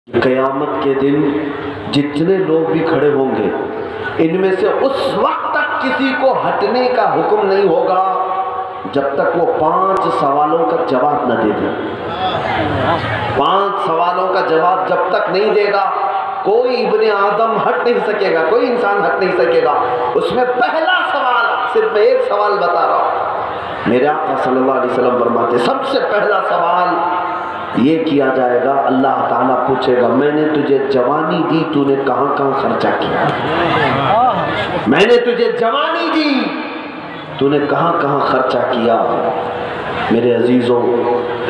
क़यामत के दिन जितने लोग भी खड़े होंगे, इनमें से उस वक्त तक किसी को हटने का हुक्म नहीं होगा जब तक वो 5 सवालों का जवाब न दे दे। 5 सवालों का जवाब जब तक नहीं देगा, कोई इब्ने आदम हट नहीं सकेगा, कोई इंसान हट नहीं सकेगा। उसमें पहला सवाल, सिर्फ मैं एक सवाल बता रहा हूँ, मेरे आका सल्लल्लाहु अलैहि वसल्लम फरमाते, सबसे पहला सवाल ये किया जाएगा, अल्लाह ताला पूछेगा, मैंने तुझे जवानी दी, तूने कहाँ कहाँ खर्चा किया? मैंने तुझे जवानी दी, तूने कहाँ कहाँ खर्चा किया? मेरे अजीजों,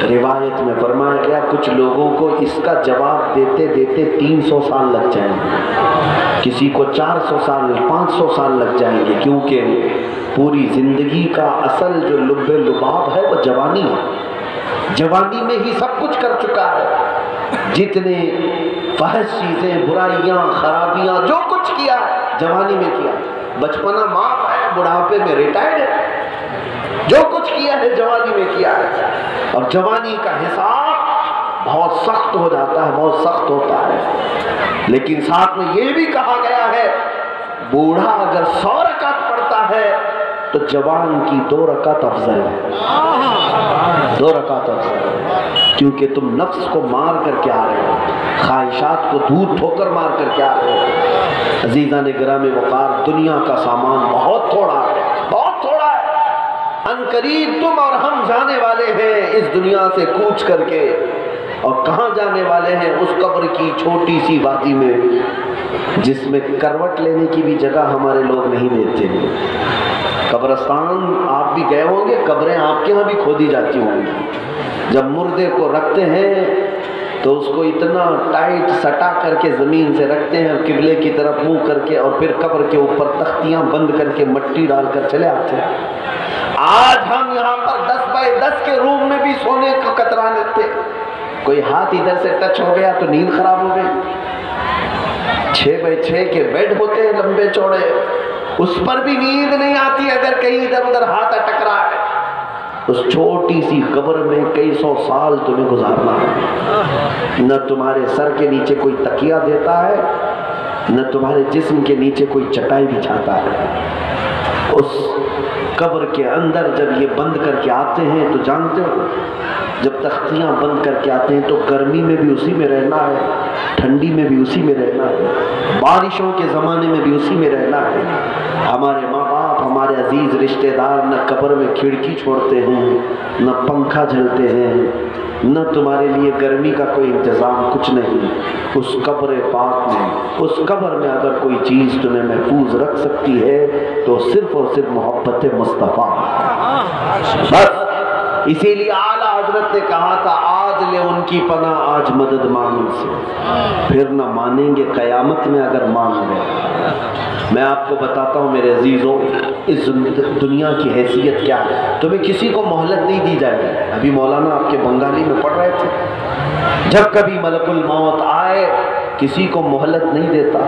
रिवायत में फरमाया गया कुछ लोगों को इसका जवाब देते देते 300 साल लग जाएंगे, किसी को 400 साल, 500 साल लग जाएंगे, क्योंकि पूरी जिंदगी का असल जो लुब्बे लुबाब है वो जवानी है। जवानी में ही सब कुछ कर चुका है, जितने फहश चीजें, बुराइयां, खराबियां, जो कुछ किया जवानी में किया। बचपना माफ है, बुढ़ापे में रिटायर्ड है, जो कुछ किया है जवानी में किया है। और जवानी का हिसाब बहुत सख्त हो जाता है, बहुत सख्त होता है। लेकिन साथ में ये भी कहा गया है, बूढ़ा अगर 100 रकात पढ़ता है तो जवान की 2 रकात अफजल है। 2 रकात अफजल है, क्योंकि तुम नफ्स को मार करके आ रहे हो, ख्वाहिशात को दूध ठोकर मार करके आ रहे हो। अजीज़ान गिरामी वक़ार, दुनिया का सामान बहुत थोड़ा है, बहुत थोड़ा है। अनकरीब तुम और हम जाने वाले हैं इस दुनिया से कूच करके, और कहाँ जाने वाले हैं? उस कब्र की छोटी सी वादी में, जिसमें करवट लेने की भी जगह हमारे लोग नहीं देते हैं। कब्रस्तान आप भी गए होंगे, कब्रें आपके यहाँ भी खोदी जाती होंगी। जब मुर्दे को रखते हैं तो उसको इतना टाइट सटा करके ज़मीन से रखते हैं, किबले की तरफ मुंह करके, और फिर कब्र के ऊपर तख्तियाँ बंद करके मट्टी डालकर चले आते हैं। आज हम यहाँ पर 10 बाय 10 के रूम में भी सोने को कतरा लेते। कोई हाथ इधर से टच हो गया तो नींद खराब हो गई। 6 बाय 6 के बेड होते हैं लंबे चौड़े, उस पर भी नींद नहीं आती अगर कहीं इधर उधर हाथ टकरा है। उस छोटी सी कब्र में कई 100 साल तुम्हें गुजारना है। न तुम्हारे सर के नीचे कोई तकिया देता है, न तुम्हारे जिस्म के नीचे कोई चटाई बिछाता है। उस कब्र के अंदर जब ये बंद करके आते हैं तो जानते हो, जब तख्तियाँ बंद करके आते हैं तो गर्मी में भी उसी में रहना है, ठंडी में भी उसी में रहना है, बारिशों के ज़माने में भी उसी में रहना है। हमारे माँ बाप, हमारे अजीज़ रिश्तेदार न कब्र में खिड़की छोड़ते हैं, न पंखा झलते हैं, न तुम्हारे लिए गर्मी का कोई इंतज़ाम, कुछ नहीं। उस कब्र पाक में, उस कब्र में अगर कोई चीज़ तुम्हें महफूज रख सकती है तो सिर्फ और सिर्फ मोहब्बत मुस्तफ़ा। बस इसीलिए आला हजरत ने कहा था, आज ले उनकी पनाह, आज मदद मांग उनसे, फिर न मानेंगे क़यामत में अगर मांग लें। मैं आपको बताता हूँ मेरे अजीज़ों, इस दुनिया की हैसियत क्या है। तुम्हें किसी को मोहलत नहीं दी जाएगी। अभी मौलाना आपके बंगाली में पढ़ रहे थे, जब कभी मलकुल मौत आए किसी को मोहलत नहीं देता।